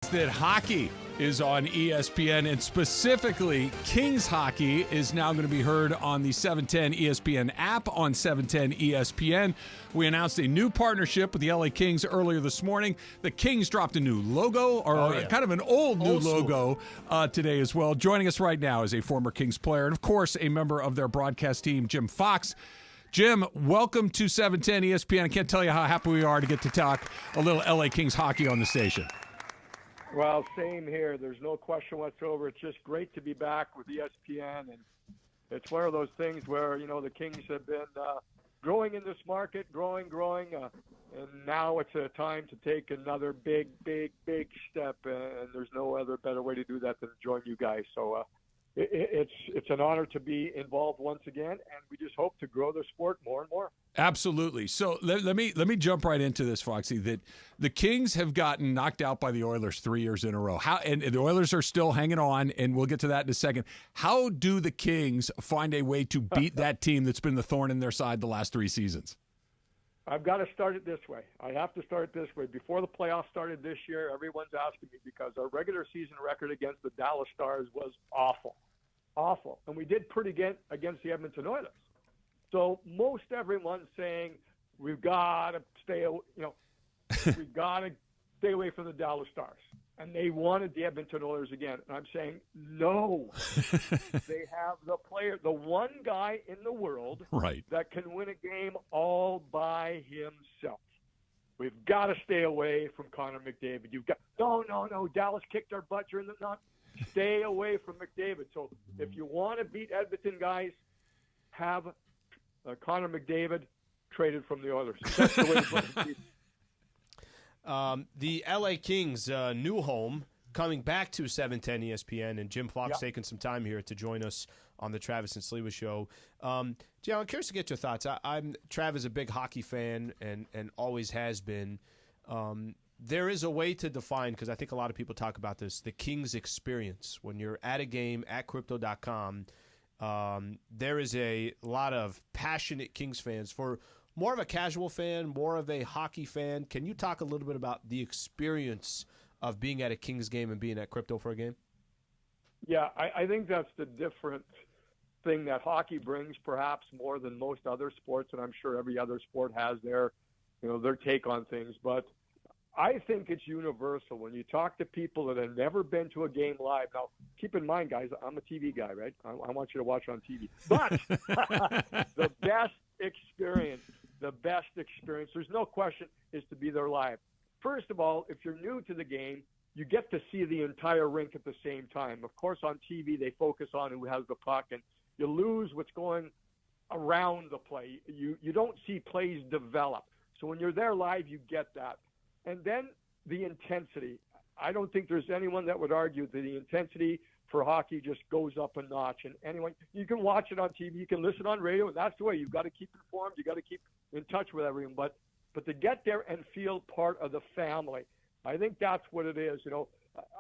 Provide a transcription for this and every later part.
That hockey is on ESPN, and specifically Kings hockey is now going to be heard on the 710 ESPN app on 710 ESPN. We announced a new partnership with the LA Kings earlier this morning. The Kings dropped a new logo, or kind of an old logo today as well. Joining us right now is a former Kings player and, of course, a member of their broadcast team, Jim Fox. Jim, welcome to 710 ESPN. I can't tell you how happy we are to get to talk a little LA Kings hockey on the station. Well, same here. There's no question whatsoever. It's just great to be back with ESPN, and it's one of those things where, the Kings have been growing in this market, growing, and now it's a time to take another big step, and there's no other better way to do that than join you guys. So it's an honor to be involved once again, and we just hope to grow the sport more and more. Absolutely. So let me jump right into this, Foxy. That the Kings have gotten knocked out by the Oilers 3 years in a row. And the Oilers are still hanging on, and we'll get to that in a second. How do the Kings find a way to beat that team that's been the thorn in their side the last 3 seasons? I've got to start it this way. I have to start it this way. Before the playoffs started this year, everyone's asking me because our regular season record against the Dallas Stars was awful. And we did pretty good against the Edmonton Oilers. So most everyone's saying we've got to stay away from the Dallas Stars. And they wanted the Edmonton Oilers again. And I'm saying, no. They have the player, the one guy in the world that can win a game all by himself. We've got to stay away from Connor McDavid. No. Dallas kicked our butt during the night. Stay away from McDavid. So if you want to beat Edmonton, guys, have Connor McDavid traded from the Oilers. That's the way to put it. The LA Kings new home coming back to 710 ESPN, and Jim Fox taking some time here to join us on the Travis and Sliwa show. Jim, I'm curious to get your thoughts. Trav is a big hockey fan and always has been. There is a way to define, because I think a lot of people talk about this, the Kings experience. When you're at a game at Crypto.com, there is a lot of passionate Kings fans. For more of a casual fan, more of a hockey fan, can you talk a little bit about the experience of being at a Kings game and being at Crypto for a game? Yeah, I think that's the different thing that hockey brings, perhaps more than most other sports, and I'm sure every other sport has their take on things. But I think it's universal when you talk to people that have never been to a game live. Now, keep in mind, guys, I'm a TV guy, right? I want you to watch on TV. But the best experience, there's no question, is to be there live. First of all, if you're new to the game, you get to see the entire rink at the same time. Of course, on TV, they focus on who has the puck, and you lose what's going around the play. You don't see plays develop. So when you're there live, you get that. And then the intensity. I don't think there's anyone that would argue that the intensity for hockey just goes up a notch. And anyone, you can watch it on TV, you can listen on radio, and that's the way. You've got to keep informed. You've got to keep in touch with everyone. But to get there and feel part of the family, I think that's what it is.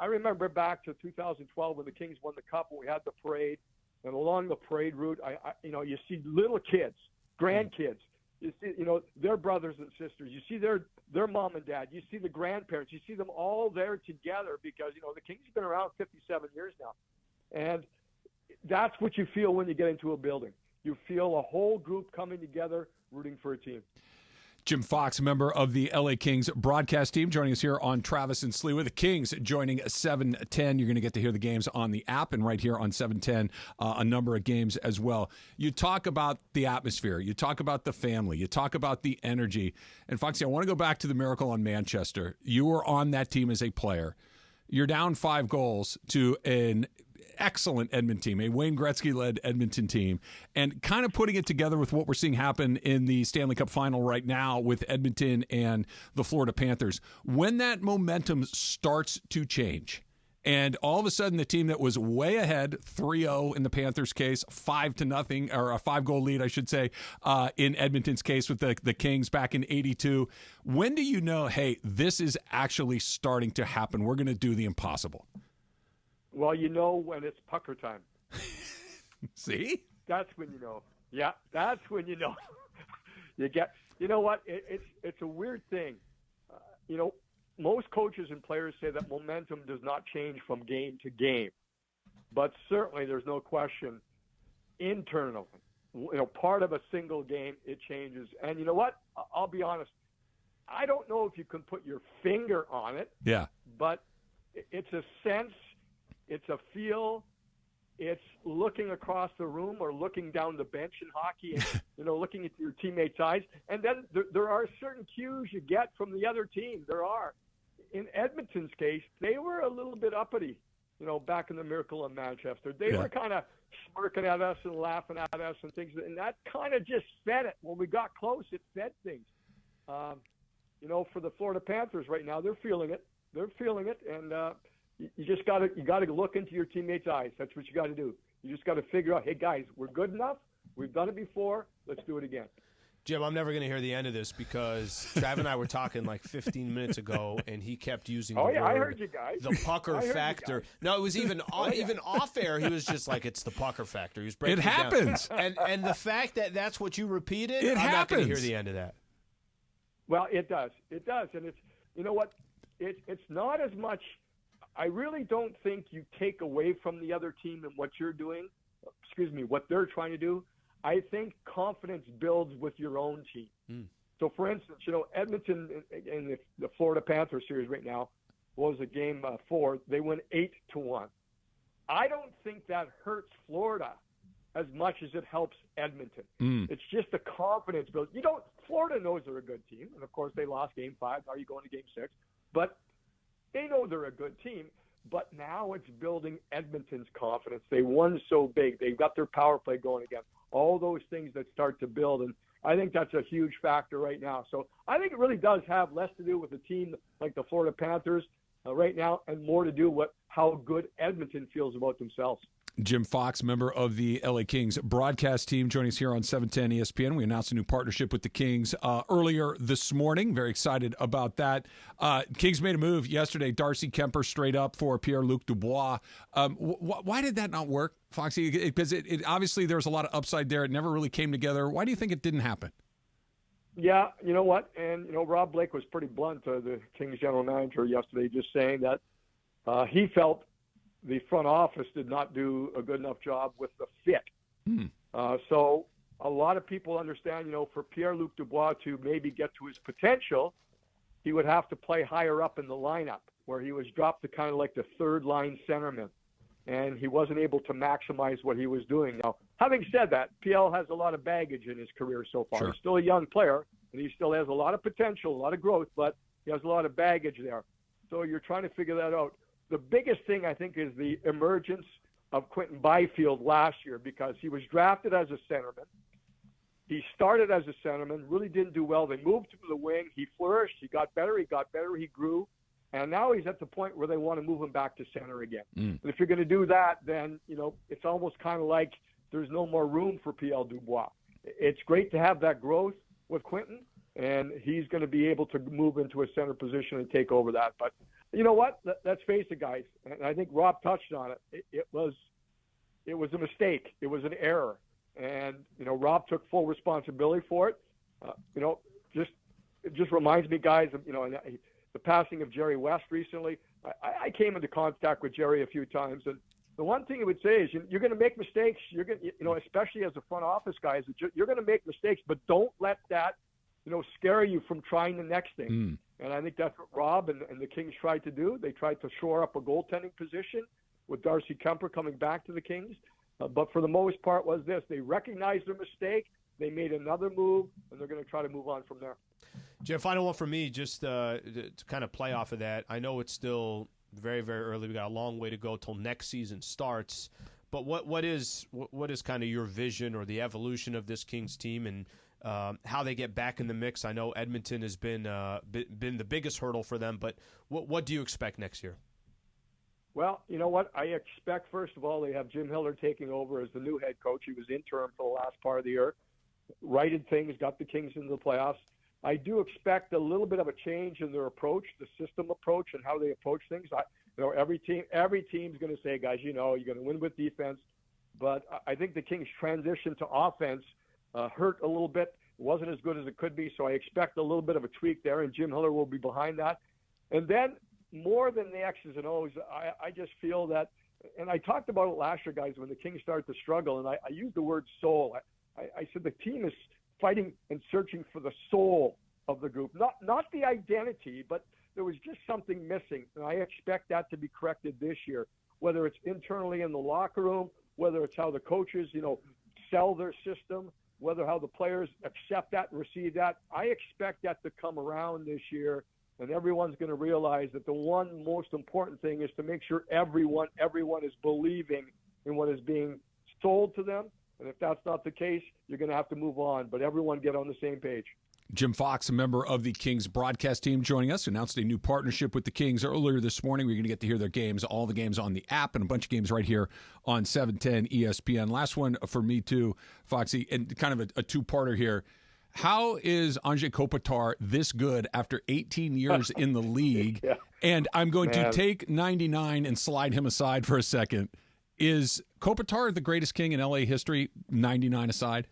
I remember back to 2012 when the Kings won the Cup, when we had the parade, and along the parade route, you see little kids, grandkids. You see, their brothers and sisters. You see their mom and dad. You see the grandparents. You see them all there together because, the Kings have been around 57 years now. And that's what you feel when you get into a building. You feel a whole group coming together rooting for a team. Jim Fox, member of the LA Kings broadcast team, joining us here on Travis and Sliwa. The Kings joining 710. You're going to get to hear the games on the app and right here on 710, a number of games as well. You talk about the atmosphere. You talk about the family. You talk about the energy. And, Foxy, I want to go back to the Miracle on Manchester. You were on that team as a player. You're down 5 goals to an excellent Edmonton team, a Wayne Gretzky-led Edmonton team, and kind of putting it together with what we're seeing happen in the Stanley Cup final right now with Edmonton and the Florida Panthers. When that momentum starts to change, and all of a sudden the team that was way ahead, 3-0 in the Panthers' case, 5-0, or a 5-goal lead, I should say, in Edmonton's case with the Kings back in 82, when do you know, hey, this is actually starting to happen? We're going to do the impossible. Well, when it's pucker time. See? That's when you know. Yeah, that's when you know. You know what? It's a weird thing. most coaches and players say that momentum does not change from game to game. But certainly there's no question internally, part of a single game, it changes. And you know what? I'll be honest. I don't know if you can put your finger on it. Yeah. But it's a sense, it's a feel, it's looking across the room or looking down the bench in hockey and, looking at your teammates' eyes. And then there are certain cues you get from the other team. There are. In Edmonton's case, they were a little bit uppity, back in the Miracle in Manchester. They were kind of smirking at us and laughing at us and things. And that kind of just fed it. When we got close, it fed things. For the Florida Panthers right now, they're feeling it. And you just got to look into your teammates' eyes. That's what you got to do. You just got to figure out, hey, guys, we're good enough. We've done it before. Let's do it again. Jim, I'm never going to hear the end of this because Trav and I were talking like 15 minutes ago, and he kept using the word, I heard you guys. The pucker factor. No, it was even off air. He was just like, it's the pucker factor. He was breaking it happens. Down. And the fact that that's what you repeated, I'm not going to hear the end of that. Well, it does. And it's, you know what? It's not as much. I really don't think you take away from the other team and what you're doing. What they're trying to do. I think confidence builds with your own team. So, for instance, Edmonton in the Florida Panthers series right now was a game 4. They win 8-1. I don't think that hurts Florida as much as it helps Edmonton. It's just a confidence build. Florida knows they're a good team, and of course they lost Game 5. Now you go into Game 6, but they know they're a good team. But now it's building Edmonton's confidence. They won so big. They've got their power play going again. All those things that start to build, and I think that's a huge factor right now. So I think it really does have less to do with a team like the Florida Panthers right now and more to do with how good Edmonton feels about themselves. Jim Fox, member of the LA Kings broadcast team, joining us here on 710 ESPN. We announced a new partnership with the Kings earlier this morning. Very excited about that. Kings made a move yesterday. Darcy Kemper straight up for Pierre-Luc Dubois. Why did that not work, Foxy? Because it obviously there's a lot of upside there. It never really came together. Why do you think it didn't happen? Yeah, you know what? And, Rob Blake was pretty blunt, the Kings general manager yesterday, just saying that he felt the front office did not do a good enough job with the fit. So a lot of people understand, for Pierre-Luc Dubois to maybe get to his potential, he would have to play higher up in the lineup where he was dropped to kind of like the third-line centerman, and he wasn't able to maximize what he was doing. Now, having said that, PL has a lot of baggage in his career so far. Sure. He's still a young player, and he still has a lot of potential, a lot of growth, but he has a lot of baggage there. So you're trying to figure that out. The biggest thing, I think, is the emergence of Quentin Byfield last year because he was drafted as a centerman. He started as a centerman, really didn't do well. They moved him to the wing. He flourished. He got better. He grew. And now he's at the point where they want to move him back to center again. And if you're going to do that, then, it's almost kind of like there's no more room for P.L. Dubois. It's great to have that growth with Quentin, and he's going to be able to move into a center position and take over that. But you know what? Let's face it, guys. And I think Rob touched on it. It was a mistake. It was an error. And, Rob took full responsibility for it. It just reminds me, guys, of, the passing of Jerry West recently. I came into contact with Jerry a few times. And the one thing he would say is you're going to make mistakes. You're going to, especially as a front office guys, you're going to make mistakes, but don't let that, scare you from trying the next thing. And I think that's what Rob and the Kings tried to do. They tried to shore up a goaltending position with Darcy Kemper coming back to the Kings. But for the most part was this. They recognized their mistake. They made another move, and they're going to try to move on from there. Jim, final one for me, just to kind of play off of that. I know it's still very, very early. We got a long way to go till next season starts. But what is kind of your vision or the evolution of this Kings team and how they get back in the mix? I know Edmonton has been the biggest hurdle for them, but what do you expect next year? Well, you know what? I expect, first of all, they have Jim Hiller taking over as the new head coach. He was interim for the last part of the year. Righted things, got the Kings into the playoffs. I do expect a little bit of a change in their approach, the system approach, and how they approach things. Every team's going to say, guys, you're going to win with defense. But I think the Kings' transition to offense hurt a little bit. It wasn't as good as it could be, so I expect a little bit of a tweak there, and Jim Hiller will be behind that. And then more than the X's and O's, I just feel that, and I talked about it last year, guys, when the Kings started to struggle, and I used the word soul. I said the team is fighting and searching for the soul of the group, not the identity, but there was just something missing, and I expect that to be corrected this year, whether it's internally in the locker room, whether it's how the coaches, sell their system, whether how the players accept that and receive that. I expect that to come around this year, and everyone's going to realize that the one most important thing is to make sure everyone is believing in what is being sold to them. And if that's not the case, you're going to have to move on. But everyone get on the same page. Jim Fox, a member of the Kings broadcast team, joining us, announced a new partnership with the Kings earlier this morning. We're going to get to hear their games, all the games on the app, and a bunch of games right here on 710 ESPN. Last one for me, too, Foxy, and kind of a two-parter here. How is Anze Kopitar this good after 18 years in the league? Yeah. And I'm going to take 99 and slide him aside for a second. Is Kopitar the greatest King in LA history, 99 aside?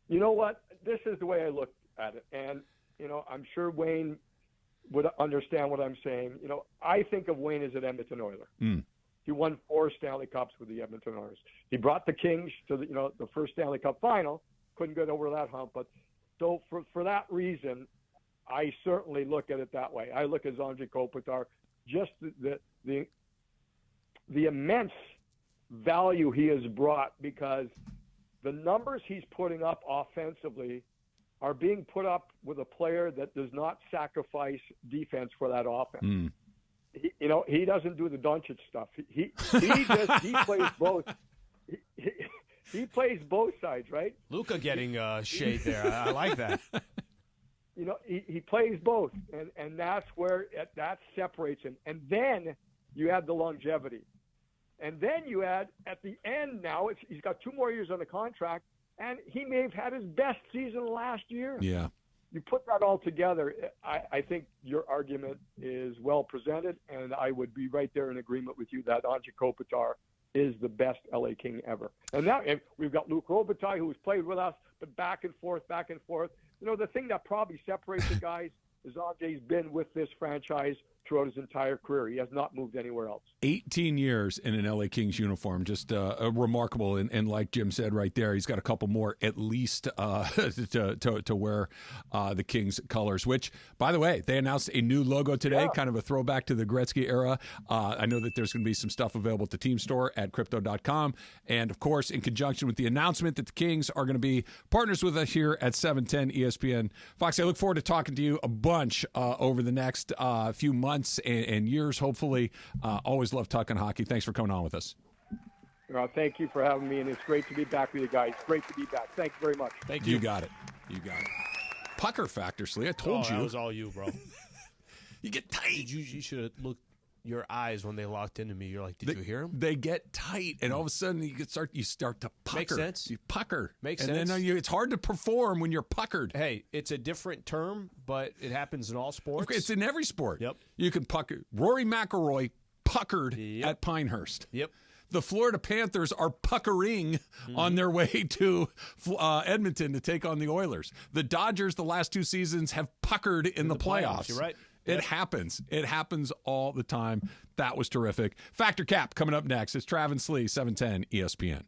You know what? This is the way I look at it. And, I'm sure Wayne would understand what I'm saying. I think of Wayne as an Edmonton Oiler. He won 4 Stanley Cups with the Edmonton Oilers. He brought the Kings to the first Stanley Cup final. Couldn't get over that hump. But so for that reason, I certainly look at it that way. I look at Anze Kopitar, just the immense value he has brought, because the numbers he's putting up offensively are being put up with a player that does not sacrifice defense for that offense. He doesn't do the Doncic stuff. He plays both. He plays both sides, right? Luka getting shade there. I like that. He plays both, and that's where that separates him. And then you add the longevity. And then you add, at the end now, he's got 2 more years on the contract, and he may have had his best season last year. Yeah. You put that all together, I think your argument is well presented, and I would be right there in agreement with you that Anze Kopitar is the best LA King ever. And now we've got Luc Robitaille, who's played with us, but back and forth. The thing that probably separates the guys is Anze's been with this franchise throughout his entire career. He has not moved anywhere else. 18 years in an LA Kings uniform, just remarkable. And like Jim said right there, he's got a couple more at least to wear the Kings colors, which, by the way, they announced a new logo today, kind of a throwback to the Gretzky era. I know that there's going to be some stuff available at the team store at crypto.com. And, of course, in conjunction with the announcement that the Kings are going to be partners with us here at 710 ESPN. Fox, I look forward to talking to you a bunch over the next few months and years, hopefully. Always love talking hockey. Thanks for coming on with us. Thank you for having me, and it's great to be back with you guys. Great to be back. Thanks very much. Thank you. You got it. Pucker factor, Slee. I told you. That was all you, bro. You get tight. You should have looked your eyes when they locked into me. You're like, did you hear them? They get tight, and all of a sudden you start to pucker. Makes sense. You pucker. Makes sense. And then it's hard to perform when you're puckered. Hey, it's a different term, but it happens in all sports. It's in every sport. Yep. You can pucker. Rory McIlroy puckered at Pinehurst. Yep. The Florida Panthers are puckering on their way to Edmonton to take on the Oilers. The Dodgers, the last 2 seasons, have puckered in the playoffs. You're right. It happens. It happens all the time. That was terrific. Factor Cap coming up next. It's Travis Slee, 710 ESPN.